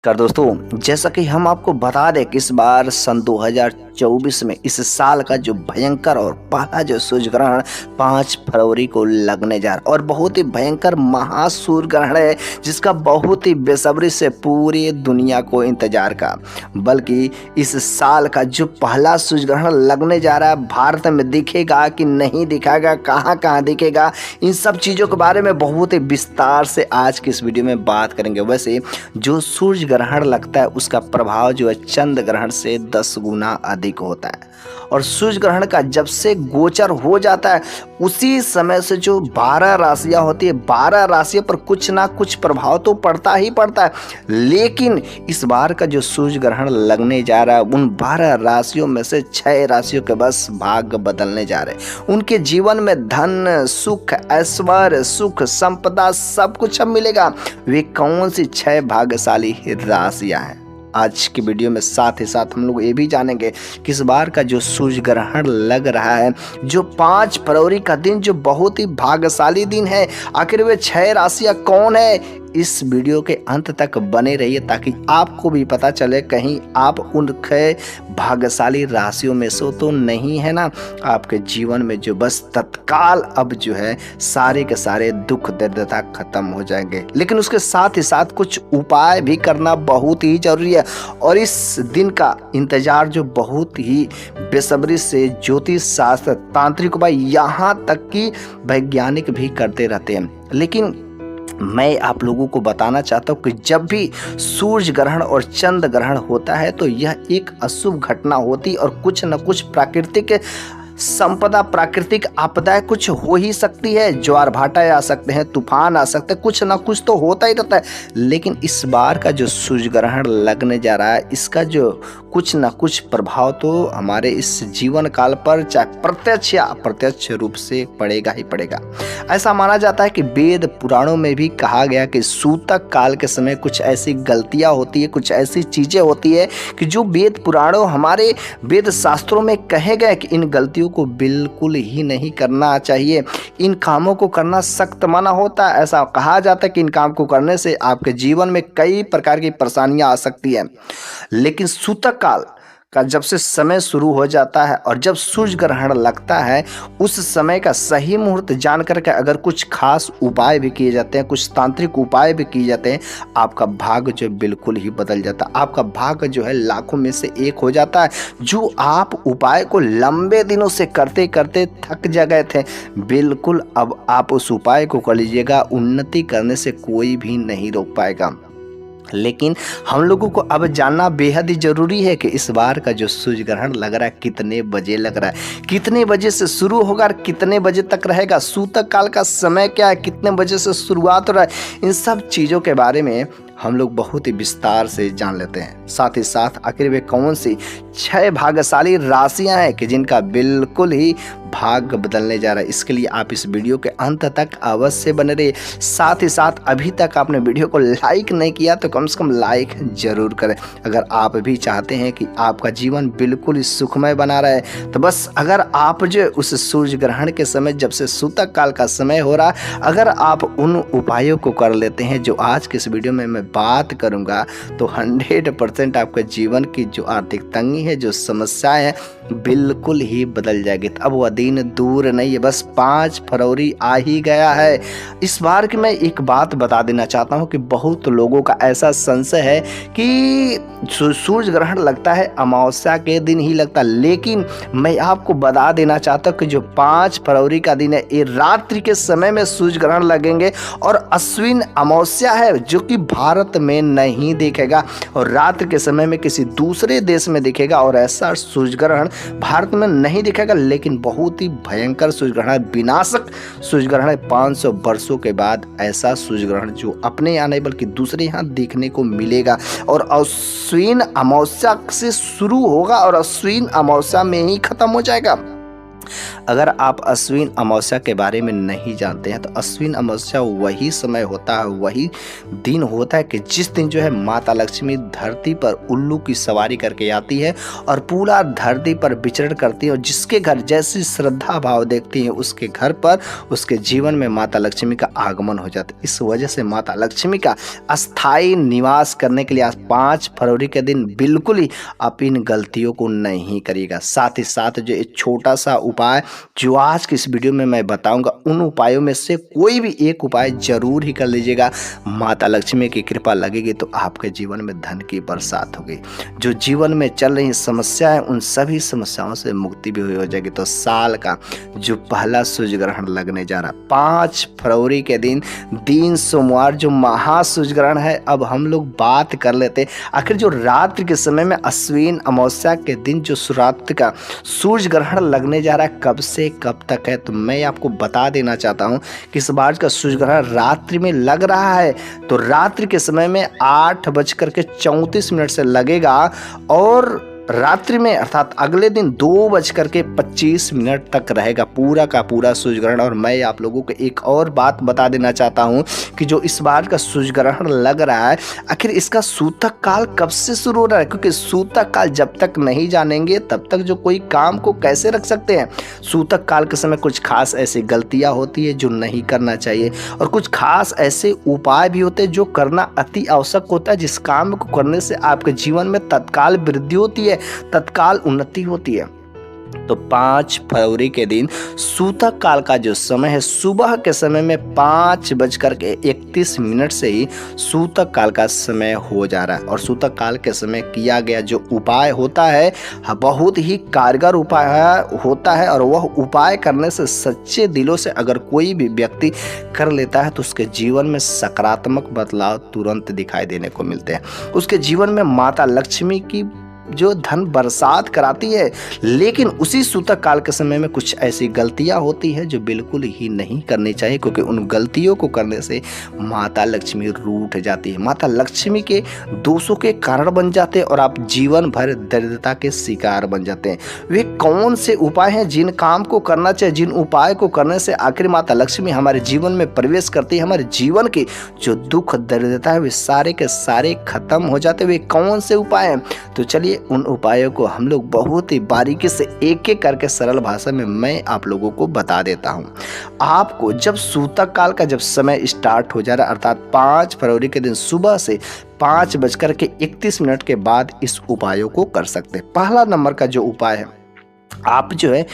कर दोस्तों, जैसा कि हम आपको बता दें कि इस बार सन 2024 में इस साल का जो भयंकर और पहला जो सूर्य ग्रहण 5 फरवरी को लगने जा रहा है और बहुत ही भयंकर महासूर्य ग्रहण है जिसका बहुत ही बेसब्री से पूरी दुनिया को इंतजार का। बल्कि इस साल का जो पहला सूर्य ग्रहण लगने जा रहा है भारत में दिखेगा कि नहीं दिखेगा, कहाँ कहाँ दिखेगा, इन सब चीज़ों के बारे में बहुत ही विस्तार से आज की इस वीडियो में बात करेंगे। वैसे जो सूर्य ग्रहण लगता है उसका प्रभाव जो है चंद्र ग्रहण से 10 गुना अधिक होता है और सूर्य ग्रहण का जब से गोचर हो जाता है उसी समय से जो 12 राशियां होती है 12 राशियों पर कुछ ना कुछ प्रभाव तो पड़ता ही पड़ता है। लेकिन इस बार का जो सूर्य ग्रहण लगने जा रहा है उन 12 राशियों में से 6 राशियों के बस भाग्य बदलने जा रहे हैं। उनके जीवन में धन, सुख, ऐश्वर्य, सुख, संपदा सब कुछ अब मिलेगा। वे कौन सी 6 भाग्यशाली राशियां हैं आज की वीडियो में साथ ही साथ हम लोग ये भी जानेंगे कि इस बार का जो सूर्य ग्रहण लग रहा है जो 5 फरवरी का दिन जो बहुत ही भाग्यशाली दिन है, आखिर वे 6 राशियां कौन है। इस वीडियो के अंत तक बने रहिए ताकि आपको भी पता चले कहीं आप उनके भाग्यशाली राशियों में से तो नहीं है ना। आपके जीवन में जो बस तत्काल अब जो है सारे के सारे दुख दरिद्रता खत्म हो जाएंगे। लेकिन उसके साथ ही साथ कुछ उपाय भी करना बहुत ही जरूरी है और इस दिन का इंतजार जो बहुत ही बेसब्री से ज्योतिष शास्त्र, तांत्रिक उपाय, यहाँ तक कि वैज्ञानिक भी करते रहते हैं। लेकिन मैं आप लोगों को बताना चाहता हूँ कि जब भी सूर्य ग्रहण और चंद्र ग्रहण होता है तो यह एक अशुभ घटना होती और कुछ न कुछ प्राकृतिक संपदा, प्राकृतिक आपदाएं कुछ हो ही सकती है। ज्वार भाटा आ सकते हैं, तूफान आ सकते हैं, कुछ ना कुछ तो होता ही रहता है। लेकिन इस बार का जो सूर्य ग्रहण लगने जा रहा है इसका जो कुछ ना कुछ प्रभाव तो हमारे इस जीवन काल पर चाहे प्रत्यक्ष या अप्रत्यक्ष रूप से पड़ेगा ही पड़ेगा। ऐसा माना जाता है कि वेद पुराणों में भी कहा गया कि सूतक काल के समय कुछ ऐसी गलतियां होती है, कुछ ऐसी चीजें होती है कि जो वेद पुराणों, हमारे वेद शास्त्रों में कहे गए कि इन गलतियों को बिल्कुल ही नहीं करना चाहिए, इन कामों को करना सख्त मना होता है। ऐसा कहा जाता है कि इन काम को करने से आपके जीवन में कई प्रकार की परेशानियां आ सकती है। लेकिन सूतक काल का जब से समय शुरू हो जाता है और जब सूर्य ग्रहण लगता है उस समय का सही मुहूर्त जान करके अगर कुछ खास उपाय भी किए जाते हैं, कुछ तांत्रिक उपाय भी किए जाते हैं, आपका भाग्य जो बिल्कुल ही बदल जाता है। आपका भाग्य जो है लाखों में से एक हो जाता है। जो आप उपाय को लंबे दिनों से करते करते थक जा गए थे, बिल्कुल अब आप उस उपाय को कर लीजिएगा, उन्नति करने से कोई भी नहीं रोक पाएगा। लेकिन हम लोगों को अब जानना बेहद ही जरूरी है कि इस बार का जो सूर्य ग्रहण लग रहा है कितने बजे लग रहा है, कितने बजे से शुरू होगा और कितने बजे तक रहेगा, सूतक काल का समय क्या है, कितने बजे से शुरुआत हो रहा है। इन सब चीज़ों के बारे में हम लोग बहुत ही विस्तार से जान लेते हैं। साथ ही साथ आखिर वे कौन सी 6 भाग्यशाली राशियां हैं कि जिनका बिल्कुल ही भाग्य बदलने जा रहा है। इसके लिए आप इस वीडियो के अंत तक अवश्य बने रहिए। साथ ही साथ अभी तक आपने वीडियो को लाइक नहीं किया तो कम से कम लाइक जरूर करें। अगर आप भी चाहते हैं कि आपका जीवन बिल्कुल ही सुखमय बना रहे तो बस अगर आप जो उस सूर्य ग्रहण के समय जब से सूतक काल का समय हो रहा, अगर आप उन उपायों को कर लेते हैं जो आज के इस वीडियो में मैं बात करूंगा तो 100% आपके जीवन की जो आर्थिक तंगी है, जो समस्याएं हैं, बिल्कुल ही बदल जाएगी। अब वह दिन दूर नहीं है, बस 5 फरवरी आ ही गया है। इस बार की मैं एक बात बता देना चाहता हूं कि बहुत लोगों का ऐसा संशय है कि सूर्य ग्रहण लगता है अमावस्या के दिन ही लगता है। लेकिन मैं आपको बता देना चाहता हूं कि जो 5 फरवरी का दिन है ये रात्रि के समय में सूर्य ग्रहण लगेंगे और अश्विन अमावस्या है जो कि भारत में नहीं दिखेगा और रात्रि के समय में किसी दूसरे देश में दिखेगा और ऐसा सूर्य ग्रहण भारत में नहीं दिखेगा। लेकिन बहुत ही भयंकर सूर्य ग्रहण, विनाशक सूर्य ग्रहण 500 वर्षों के बाद ऐसा सूर्य ग्रहण जो अपने यहाँ नहीं बल्कि दूसरे यहाँ देखने को मिलेगा और अश्विन अमावस्या से शुरू होगा और अश्विन अमावस्या में ही खत्म हो जाएगा। अगर आप अश्विन अमावस्या के बारे में नहीं जानते हैं तो अश्विन अमावस्या वही समय होता है, वही दिन होता है कि जिस दिन जो है माता लक्ष्मी धरती पर उल्लू की सवारी करके आती है और पूरा धरती पर विचरण करती है, और जिसके घर जैसी श्रद्धा भाव देखती है उसके घर पर उसके जीवन में माता लक्ष्मी का आगमन हो जाता है। इस वजह से माता लक्ष्मी का अस्थायी निवास करने के लिए आज 5 फरवरी के दिन बिल्कुल ही आप इन गलतियों को नहीं करिएगा। साथ ही साथ जो एक छोटा सा उपाय जो आज की इस वीडियो में मैं बताऊंगा, उन उपायों में से कोई भी एक उपाय जरूर ही कर लीजिएगा। माता लक्ष्मी की कृपा लगेगी तो आपके जीवन में धन की बरसात होगी। जो जीवन में चल रही समस्याएं उन सभी समस्याओं से मुक्ति भी हो जाएगी। तो साल का जो पहला सूर्य ग्रहण लगने जा रहा 5 फरवरी के दिन सोमवार जो महासूर्य ग्रहण है, अब हम लोग बात कर लेते आखिर जो रात्रि के समय में अश्विन अमावस्या के दिन जो रात्रि का सूर्य ग्रहण लगने जा रहा है कब से कब तक है, तो मैं आपको बता देना चाहता हूं कि इस बार का सूर्य ग्रहण रात्रि में लग रहा है। तो रात्रि के समय में 8:34 से लगेगा और रात्रि में अर्थात अगले दिन 2:25 तक रहेगा पूरा का पूरा सूर्य ग्रहण। और मैं आप लोगों को एक और बात बता देना चाहता हूं कि जो इस बार का सूर्य ग्रहण लग रहा है आखिर इसका सूतक काल कब से शुरू हो रहा है, क्योंकि सूतक काल जब तक नहीं जानेंगे तब तक जो कोई काम को कैसे रख सकते हैं। सूतक काल के समय कुछ खास ऐसी गलतियां होती है जो नहीं करना चाहिए, और कुछ खास ऐसे उपाय भी होते हैं जो करना अति आवश्यक होता है, जिस काम को करने से आपके जीवन में तत्काल वृद्धि होती है, तत्काल उन्नति होती है। तो 5 फरवरी के दिन सूतक काल का जो समय है सुबह के समय में 5:31 से ही सूतक काल का समय हो जा रहा है। और सूतक काल के समय किया गया जो उपाय होता है बहुत ही कारगर उपाय होता है, और वह उपाय करने से सच्चे दिलों से अगर कोई भी व्यक्ति कर लेता है तो उसके जीवन में सकारात्मक बदलाव तुरंत दिखाई देने को मिलते हैं। उसके जीवन में माता लक्ष्मी की जो धन बरसात कराती है, लेकिन उसी सूतक काल के समय में कुछ ऐसी गलतियां होती है जो बिल्कुल ही नहीं करनी चाहिए, क्योंकि उन गलतियों को करने से माता लक्ष्मी रूठ जाती है, माता लक्ष्मी के दोषों के कारण बन जाते हैं और आप जीवन भर दरिद्रता के शिकार बन जाते हैं। वे कौन से उपाय हैं जिन काम को करना चाहिए, जिन उपाय को करने से आखिर माता लक्ष्मी हमारे जीवन में प्रवेश करती है, हमारे जीवन के जो दुख दरिद्रता है वे सारे के सारे खत्म हो जाते हैं। वे कौन से उपाय हैं, तो चलिए उन उपायों को हम लोग बहुत ही बारीकी से एक एक करके सरल भाषा में मैं आप लोगों को बता देता हूं। आपको जब सूतक काल का जब समय स्टार्ट हो जा रहा है अर्थात 5 फरवरी के दिन सुबह से 5:31 के बाद इस उपायों को कर सकते हैं। पहला नंबर का जो उपाय है, आप जो है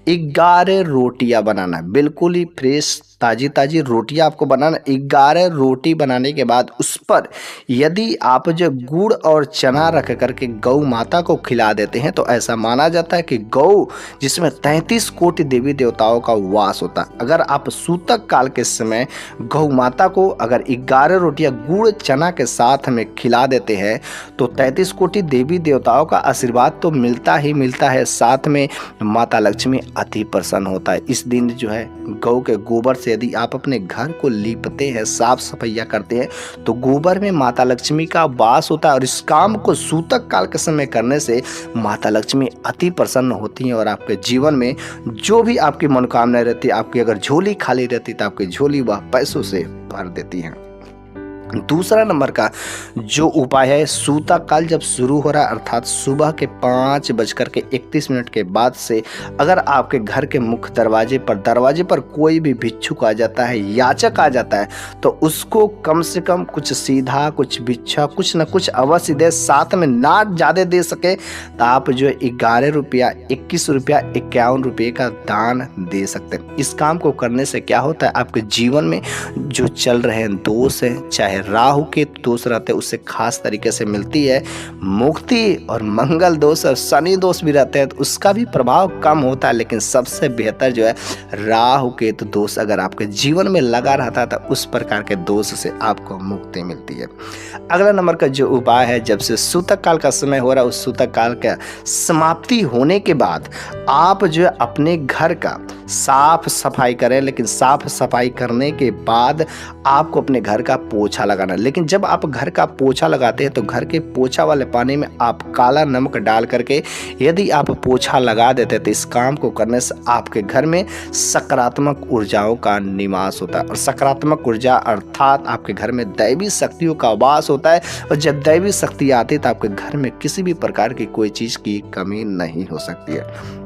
11 रोटियां बनाना, बिल्कुल ही फ्रेश ताजी रोटियां आपको बनाना। 11 रोटी बनाने के बाद उस पर यदि आप जो गुड़ और चना रख करके गौ माता को खिला देते हैं तो ऐसा माना जाता है कि गौ जिसमें 33 कोटि देवी देवताओं का वास होता है। अगर आप सूतक काल के समय गौ माता को अगर 11 रोटियां गुड़ चना के साथ में खिला देते हैं तो 33 कोटि देवी देवताओं का आशीर्वाद तो मिलता ही मिलता है, साथ में माता लक्ष्मी अति प्रसन्न होता है। इस दिन जो है गौ के गोबर से यदि आप अपने घर को लीपते हैं, साफ सफाइया करते हैं, तो गोबर में माता लक्ष्मी का वास होता है और इस काम को सूतक काल के समय करने से माता लक्ष्मी अति प्रसन्न होती हैं और आपके जीवन में जो भी आपकी मनोकामनाएं रहती है, आपकी अगर झोली खाली रहती तो आपकी झोली वह पैसों से भर देती हैं। दूसरा नंबर का जो उपाय है, सूतक काल जब शुरू हो रहा है अर्थात सुबह के 5:31 के बाद से अगर आपके घर के मुख्य दरवाजे पर कोई भी भिक्षुक आ जाता है, याचक आ जाता है, तो उसको कम से कम कुछ सीधा कुछ भिक्षा कुछ न कुछ अवश्य दे, साथ में ना ज़्यादा दे सके तो आप जो 11 रुपया 21 रुपया 51 रुपये का दान दे सकते हैं। इस काम को करने से क्या होता है, आपके जीवन में जो चल रहे दोष हैं, चाहे राहु के दोष रहते हैं उससे खास तरीके से मिलती है मुक्ति, और मंगल दोष और शनि दोष भी रहते हैं तो उसका भी प्रभाव कम होता है। लेकिन सबसे बेहतर जो है राहु के दोष अगर आपके जीवन में लगा रहता है तो उस प्रकार के दोष से आपको मुक्ति मिलती है। अगला नंबर का जो उपाय है, जब से सूतक काल का समय हो रहा है उस सूतक काल का समाप्ति होने के बाद आप जो है अपने घर का साफ सफाई करें, लेकिन साफ सफाई करने के बाद आपको अपने घर का पोछा लगाना है। लेकिन जब आप घर का पोछा लगाते हैं तो घर के पोछा वाले पानी में आप काला नमक डाल करके यदि आप पोछा लगा देते हैं तो इस काम को करने से आपके घर में सकारात्मक ऊर्जाओं का निवास होता है। और सकारात्मक ऊर्जा अर्थात आपके घर में दैवी शक्तियों का वास होता है। और जब दैवी शक्ति आती है तो आपके घर में किसी भी प्रकार की कोई चीज़ की कमी नहीं हो सकती है।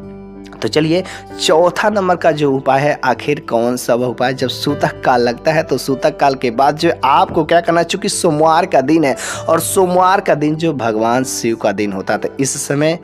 तो चलिए, चौथा नंबर का जो उपाय है, आखिर कौन सा वह उपाय? जब सूतक काल लगता है तो सूतक काल के बाद जो आपको क्या करना है, चूंकि सोमवार का दिन है और सोमवार का दिन जो भगवान शिव का दिन होता है, तो इस समय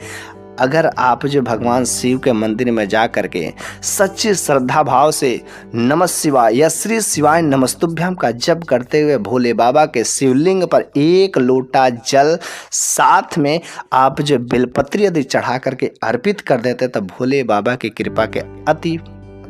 अगर आप जो भगवान शिव के मंदिर में जा करके सच्ची श्रद्धा भाव से नमः शिवाय या श्री शिवाय नमस्तुभ्यम का जप करते हुए भोले बाबा के शिवलिंग पर एक लोटा जल साथ में आप जो बेलपत्री यदि चढ़ा करके अर्पित कर देते हैं तो भोले बाबा की कृपा के अति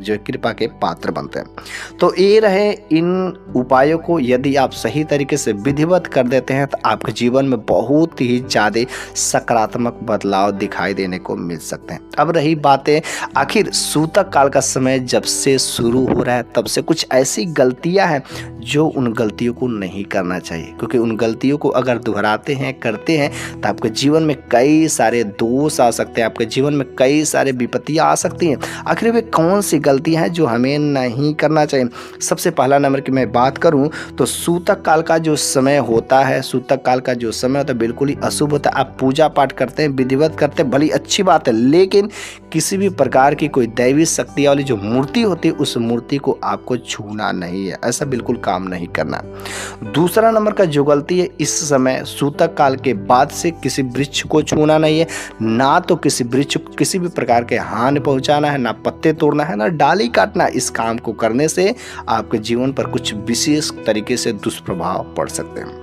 जो कृपा के पात्र बनते हैं। तो ये रहे इन उपायों को यदि आप सही तरीके से विधिवत कर देते हैं तो आपके जीवन में बहुत ही ज़्यादा सकारात्मक बदलाव दिखाई देने को मिल सकते हैं। अब रही बातें, आखिर सूतक काल का समय जब से शुरू हो रहा है तब से कुछ ऐसी गलतियां हैं जो उन गलतियों को नहीं करना चाहिए, क्योंकि उन गलतियों को अगर दोहराते हैं करते हैं तो आपके जीवन में कई सारे दोष आ सकते हैं, आपके जीवन में कई सारे विपत्तियां आ सकती हैं। आखिर वे कौन सी गलतियां हैं जो हमें नहीं करना चाहिए? सबसे पहला नंबर की मैं बात करूं तो सूतक काल का जो समय होता है, सूतक काल का जो समय होता है बिल्कुल ही अशुभ होता है। आप पूजा पाठ करते हैं, विधिवत करते हैं, भली अच्छी बात है, लेकिन किसी भी प्रकार की कोई दैवी शक्ति वाली जो मूर्ति होती है उस मूर्ति को आपको छूना नहीं है, ऐसा बिल्कुल काम नहीं करना। दूसरा नंबर का जो गलती है, इस समय सूतक काल के बाद से किसी वृक्ष को छूना नहीं है, ना तो किसी वृक्ष को किसी भी प्रकार के हानि पहुंचाना है, ना पत्ते तोड़ना है, ना डाली काटना। इस काम को करने से आपके जीवन पर कुछ विशेष तरीके से दुष्प्रभाव पड़ सकते हैं।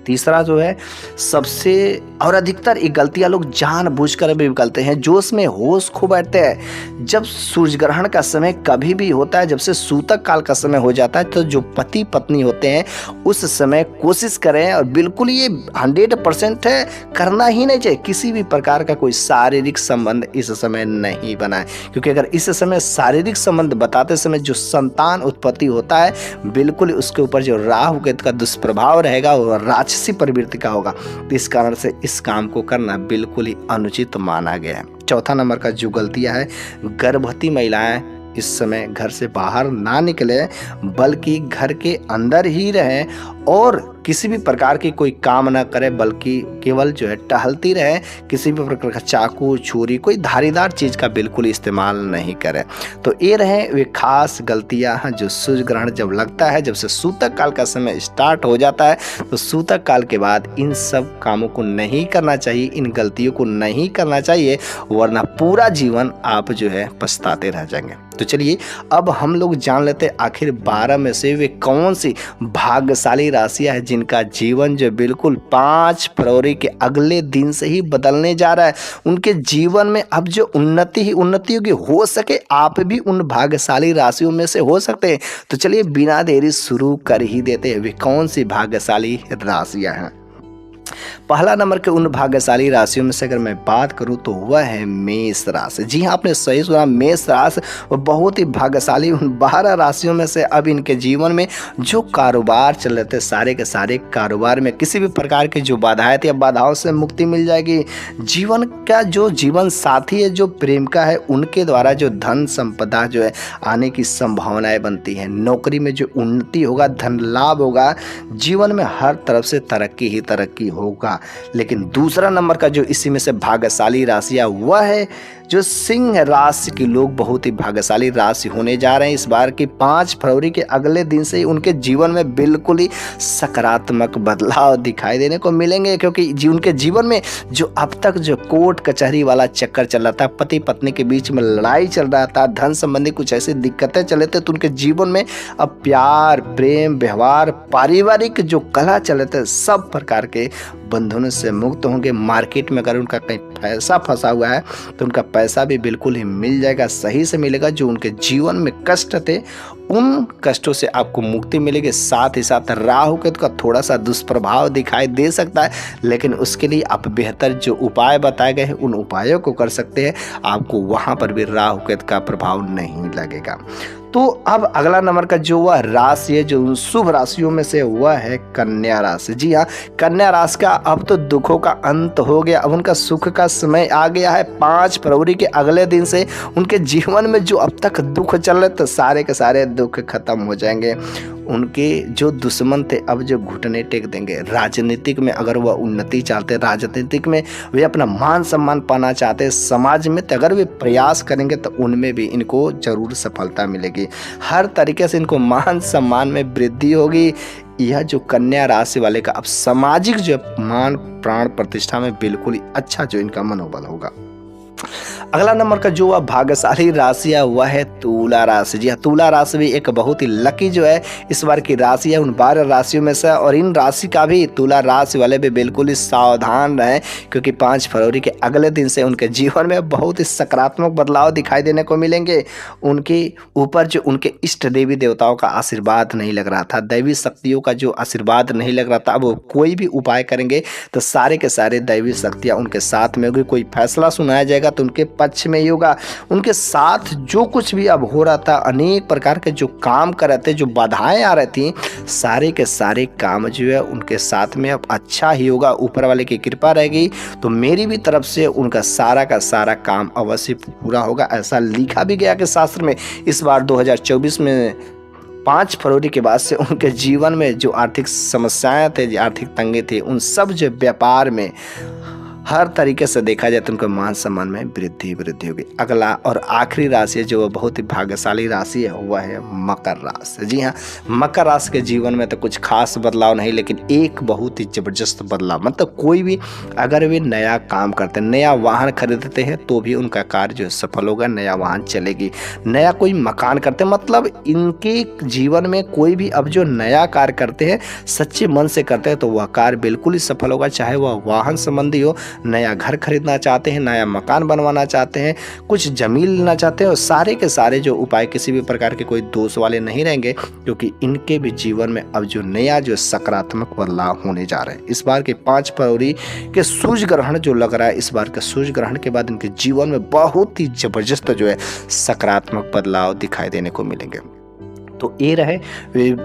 तीसरा जो है सबसे और अधिकतर ये गलतियां लोग जानबूझकर भी करते हैं, जोश में होश खो बैठते हैं। जब सूर्य ग्रहण का समय कभी भी होता है, जब से सूतक काल का समय हो जाता है, तो जो पति पत्नी होते हैं उस समय कोशिश करें, और बिल्कुल ये 100% है, करना ही नहीं चाहिए, किसी भी प्रकार का कोई शारीरिक संबंध इस समय नहीं बनाए, क्योंकि अगर इस समय शारीरिक संबंध बताते समय जो संतान उत्पत्ति होता है बिल्कुल उसके ऊपर जो राहु केतु का दुष्प्रभाव रहेगा वो राक्षसी प्रवृत्ति का होगा। इस कारण से इस काम को करना बिल्कुल ही अनुचित माना गया है। चौथा नंबर का जो गलतियां है, गर्भवती महिलाएं इस समय घर से बाहर ना निकले बल्कि घर के अंदर ही रहें और किसी भी प्रकार की कोई काम ना करें, बल्कि केवल जो है टहलती रहे। किसी भी प्रकार का चाकू छुरी कोई धारीदार चीज़ का बिल्कुल इस्तेमाल नहीं करें। तो ये रहे वे खास गलतियां हैं जो सूर्य ग्रहण जब लगता है, जब से सूतक काल का समय स्टार्ट हो जाता है, तो सूतक काल के बाद इन सब कामों को नहीं करना चाहिए, इन गलतियों को नहीं करना चाहिए, वरना पूरा जीवन आप जो है पछताते रह जाएंगे। तो चलिए अब हम लोग जान लेते हैं आखिर 12 में से वे कौन सी भाग्यशाली राशियां हैं जिनका जीवन जो बिल्कुल 5 फरवरी के अगले दिन से ही बदलने जा रहा है। उनके जीवन में अब जो उन्नति ही उन्नति होगी, हो सके आप भी उन भाग्यशाली राशियों में से हो सकते हैं। तो चलिए बिना देरी शुरू कर ही देते हैं, वे कौन सी भाग्यशाली राशियां हैं। पहला नंबर के उन भाग्यशाली राशियों में से अगर मैं बात करूं तो वह है मेष राशि। जी हाँ, आपने सही सुना, मेष राशि वो बहुत ही भाग्यशाली उन 12 राशियों में से। अब इनके जीवन में जो कारोबार चल रहे थे सारे के सारे कारोबार में किसी भी प्रकार की जो बाधाएं थी, अब बाधाओं से मुक्ति मिल जाएगी। जीवन का जो जीवन साथी है, जो प्रेमिका है, उनके द्वारा जो धन संपदा जो है आने की संभावनाएं बनती हैं। नौकरी में जो उन्नति होगा, धन लाभ होगा, जीवन में हर तरफ से तरक्की ही तरक्की होगा। लेकिन दूसरा नंबर का जो इसी में से भाग्यशाली राशियां वह है जो सिंह राशि के लोग बहुत ही भाग्यशाली राशि होने जा रहे हैं इस बार की 5 फरवरी के अगले दिन से ही उनके जीवन में बिल्कुल ही सकारात्मक बदलाव दिखाई देने को मिलेंगे, क्योंकि उनके जीवन में जो अब तक जो कोर्ट कचहरी वाला चक्कर चल रहा था, पति पत्नी के बीच में लड़ाई चल रहा था, धन संबंधी कुछ ऐसी दिक्कतें चले थे, तो उनके जीवन में अब प्यार, प्रेम, व्यवहार, पारिवारिक जो कला चले थे, सब प्रकार के बंधनों से मुक्त होंगे। मार्केट में अगर उनका कहीं पैसा फंसा हुआ है तो उनका पैसा भी बिल्कुल ही मिल जाएगा, सही से मिलेगा। जो उनके जीवन में कष्ट थे उन कष्टों से आपको मुक्ति मिलेगी। साथ ही साथ राहु केतु का थोड़ा सा दुष्प्रभाव दिखाई दे सकता है, लेकिन उसके लिए आप बेहतर जो उपाय बताए गए हैं उन उपायों को कर सकते हैं, आपको वहाँ पर भी राहु केतु का प्रभाव नहीं लगेगा। तो अब अगला नंबर का जो वह राशि है, जो शुभ राशियों में से वह है कन्या राशि। जी हाँ, कन्या राशि का अब तो दुखों का अंत हो गया, अब उनका सुख का समय आ गया है। 5 फरवरी के अगले दिन से उनके जीवन में जो अब तक दुख चल रहे थे, सारे के सारे दुख खत्म हो जाएंगे। उनके जो दुश्मन थे अब जो घुटने टेक देंगे। राजनीतिक में अगर वह उन्नति चाहते, राजनीतिक में वे अपना मान सम्मान पाना चाहते, समाज में तो अगर वे प्रयास करेंगे तो उनमें भी इनको जरूर सफलता मिलेगी। हर तरीके से इनको मान सम्मान में वृद्धि होगी। यह जो कन्या राशि वाले का अब सामाजिक जो मान प्राण प्रतिष्ठा में बिल्कुल ही अच्छा जो इनका मनोबल होगा। अगला नंबर का जो भाग्यशाली राशि है वह है तुला राशि। जी हाँ, तुला राशि भी एक बहुत ही लकी जो है इस बार की राशि है उन 12 राशियों में से। और इन राशि का भी तुला राशि वाले भी बिल्कुल ही सावधान रहें, क्योंकि 5 फरवरी के अगले दिन से उनके जीवन में बहुत ही सकारात्मक बदलाव दिखाई देने को मिलेंगे। उनके ऊपर जो उनके इष्ट देवी देवताओं का आशीर्वाद नहीं लग रहा था, दैवी शक्तियों का जो आशीर्वाद नहीं लग रहा था, अब वो कोई भी उपाय करेंगे तो सारे के सारे दैवी शक्तियाँ उनके साथ में होगी। कोई फैसला सुनाया जाएगा तो उनके पक्ष में ही होगा। उनके साथ जो कुछ भी अब हो रहा था, अनेक प्रकार के जो काम कर रहे थे, जो बाधाएं आ रही थी, सारे के सारे काम जो है उनके साथ में अब अच्छा ही होगा। ऊपर वाले की कृपा रहेगी तो मेरी भी तरफ से उनका सारा का सारा काम अवश्य पूरा होगा। ऐसा लिखा भी गया कि शास्त्र में इस बार 2024 में 5 फरवरी के बाद से उनके जीवन में जो आर्थिक समस्याएं थे, जो आर्थिक तंगे थे, उन सब जो व्यापार में हर तरीके से देखा जाए तो उनके मान सम्मान में वृद्धि होगी। अगला और आखिरी राशि है जो बहुत ही भाग्यशाली राशि है वह है मकर राशि। जी हाँ, मकर राशि के जीवन में तो कुछ खास बदलाव नहीं, लेकिन एक बहुत ही जबरदस्त बदलाव। मतलब कोई भी अगर वे नया काम करते हैं, नया वाहन खरीदते हैं तो भी उनका कार्य जो सफल होगा, नया वाहन चलेगी। नया कोई मकान करते हैं, मतलब इनके जीवन में कोई भी अब जो नया कार्य करते हैं सच्चे मन से करते हैं तो वह कार्य बिल्कुल ही सफल होगा। चाहे वह वाहन संबंधी हो, नया घर खरीदना चाहते हैं, नया मकान बनवाना चाहते हैं, कुछ जमीन लेना चाहते हैं, और सारे के सारे जो उपाय किसी भी प्रकार के कोई दोष वाले नहीं रहेंगे, क्योंकि इनके भी जीवन में अब जो नया जो सकारात्मक बदलाव होने जा रहे हैं। इस बार के 5 फरवरी के सूर्य ग्रहण जो लग रहा है, इस बार के सूर्य ग्रहण के बाद इनके जीवन में बहुत ही जबरदस्त जो है सकारात्मक बदलाव दिखाई देने को मिलेंगे। तो ये रहे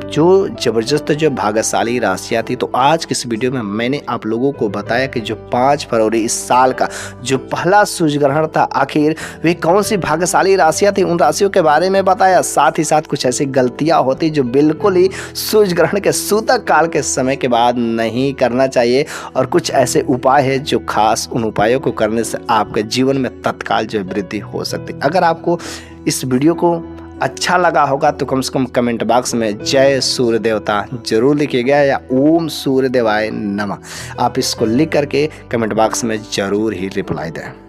जो जबरदस्त जो भाग्यशाली राशियाँ थी। तो आज की इस वीडियो में मैंने आप लोगों को बताया कि जो 5 फरवरी इस साल का जो पहला सूर्य ग्रहण था, आखिर वे कौन सी भाग्यशाली राशियाँ थी, उन राशियों के बारे में बताया। साथ ही साथ कुछ ऐसी गलतियाँ होती जो बिल्कुल ही सूर्य ग्रहण के सूतक काल के समय के बाद नहीं करना चाहिए, और कुछ ऐसे उपाय है जो खास उन उपायों को करने से आपके जीवन में तत्काल जो वृद्धि हो सकती है। अगर आपको इस वीडियो को अच्छा लगा होगा तो कम से कम कमेंट बॉक्स में जय सूर्य देवता जरूर लिखिएगा, या ओम सूर्य देवाय नमः आप इसको लिख करके कमेंट बॉक्स में जरूर ही रिप्लाई दें।